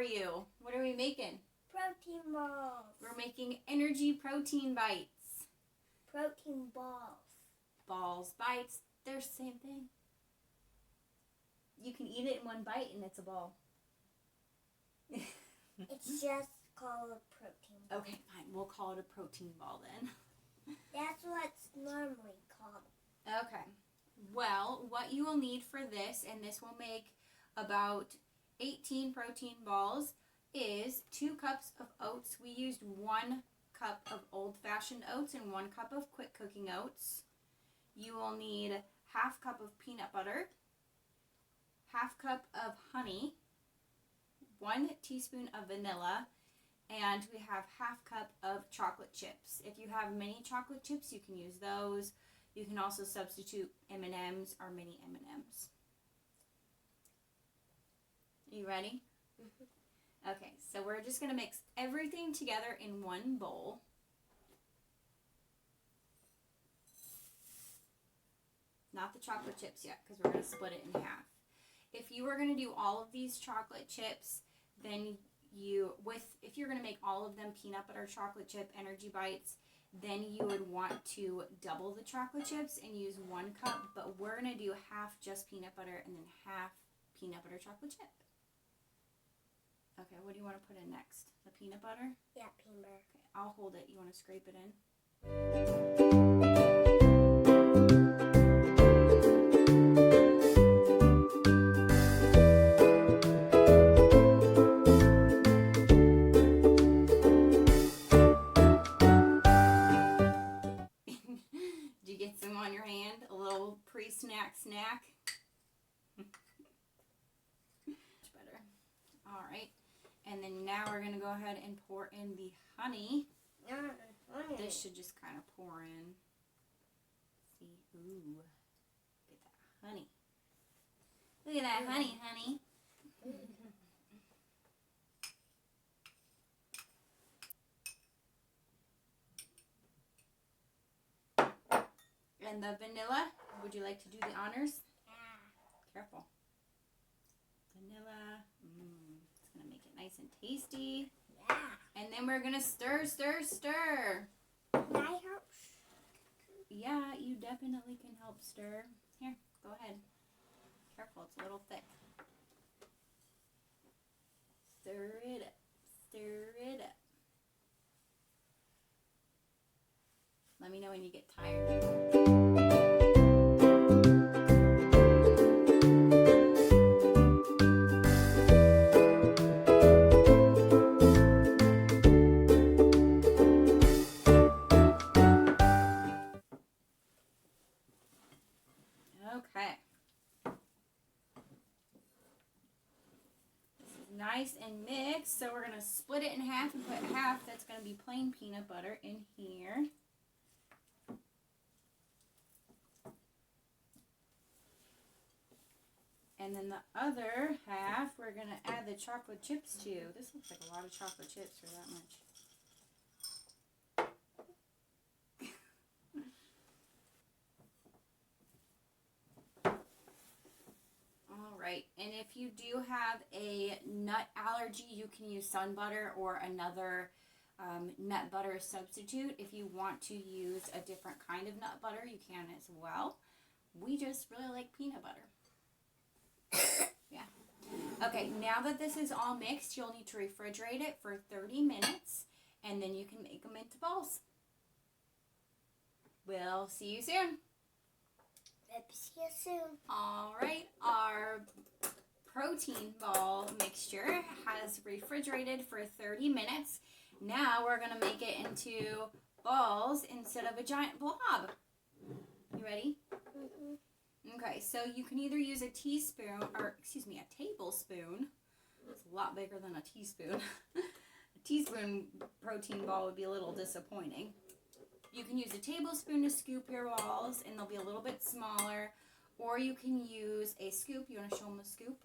you. What are we making? Protein balls. We're making energy protein bites. Protein balls. Balls, bites, they're the same thing. You can eat it in one bite and it's a ball. It's just called a protein ball. Okay, fine. We'll call it a protein ball then. That's what it's normally called. Okay. Well, what you will need for this, and this will make about 18 protein balls, is 2 cups of oats. We used 1 cup of old-fashioned oats and 1 cup of quick cooking oats. You will need 1/2 cup of peanut butter, 1/2 cup of honey, 1 teaspoon of vanilla, and we have 1/2 cup of chocolate chips. If you have mini chocolate chips, you can use those. You can also substitute M&Ms or mini M&Ms. Are you ready? Mm-hmm. Okay, so we're just going to mix everything together in one bowl. Not the chocolate chips yet, because we're going to split it in half. If you were going to do all of these chocolate chips, then if you're going to make all of them peanut butter chocolate chip energy bites, then you would want to double the chocolate chips and use 1 cup, but we're going to do half just peanut butter and then half peanut butter chocolate chip. Okay, what do you want to put in next? The peanut butter? Yeah, peanut butter. Okay, I'll hold it. You want to scrape it in? Did you get some on your hand? A little pre-snack snack? Much better. All right. And then now we're going to go ahead and pour in the honey. Honey. This should just kind of pour in. See? Ooh. Look at that honey. Look at that honey, honey. And the vanilla, would you like to do the honors? Yeah. Careful. Vanilla. It's going to make it nice and tasty. Yeah. And then we're going to stir, stir, stir. Can I help? Yeah, you definitely can help stir. Here, go ahead. Careful, it's a little thick. Stir it up. Stir it up. Let me know when you get tired. Okay. This is nice and mixed, so we're going to split it in half and put half that's going to be plain peanut butter in here. And then the other half, we're going to add the chocolate chips to. This looks like a lot of chocolate chips for that much. All right, and if you do have a nut allergy, you can use sun butter or another nut butter substitute. If you want to use a different kind of nut butter, you can as well. We just really like peanut butter. Yeah. Okay, now that this is all mixed, you'll need to refrigerate it for 30 minutes, and then you can make them into balls. We'll see you soon. See you soon. All right, our protein ball mixture has refrigerated for 30 minutes. Now we're going to make it into balls instead of a giant blob. You ready? Mm-hmm. Okay, so you can either use a tablespoon. It's a lot bigger than a teaspoon. A teaspoon protein ball would be a little disappointing. You can use a tablespoon to scoop your balls, and they'll be a little bit smaller. Or you can use a scoop. You want to show them a scoop?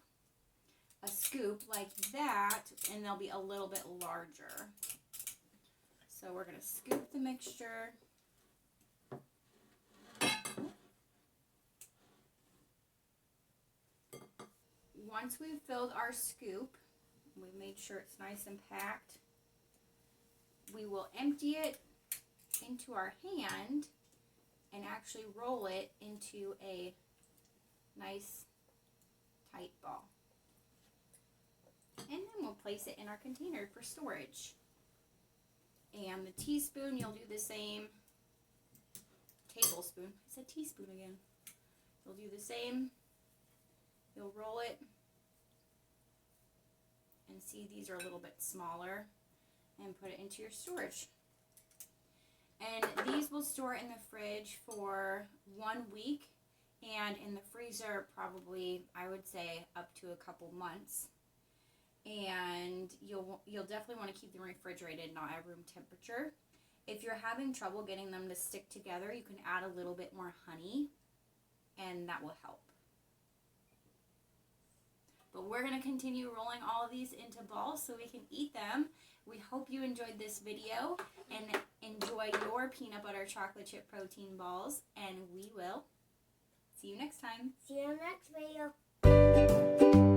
A scoop like that, and they'll be a little bit larger. So we're going to scoop the mixture. Once we've filled our scoop, We made sure it's nice and packed. We will empty it into our hand and actually roll it into a nice tight ball. And then we'll place it in our container for storage. And the teaspoon, you'll do the same. Tablespoon. I said teaspoon again. You'll do the same. You'll roll it. And see, these are a little bit smaller. And put it into your storage. And these will store in the fridge for 1 week. And in the freezer, probably, I would say, up to a couple months. And you'll definitely want to keep them refrigerated, not at room temperature. If you're having trouble getting them to stick together, you can add a little bit more honey, and that will help. But we're going to continue rolling all of these into balls so we can eat them. We hope you enjoyed this video and enjoy your peanut butter chocolate chip protein balls, and we will see you next time. See you next video.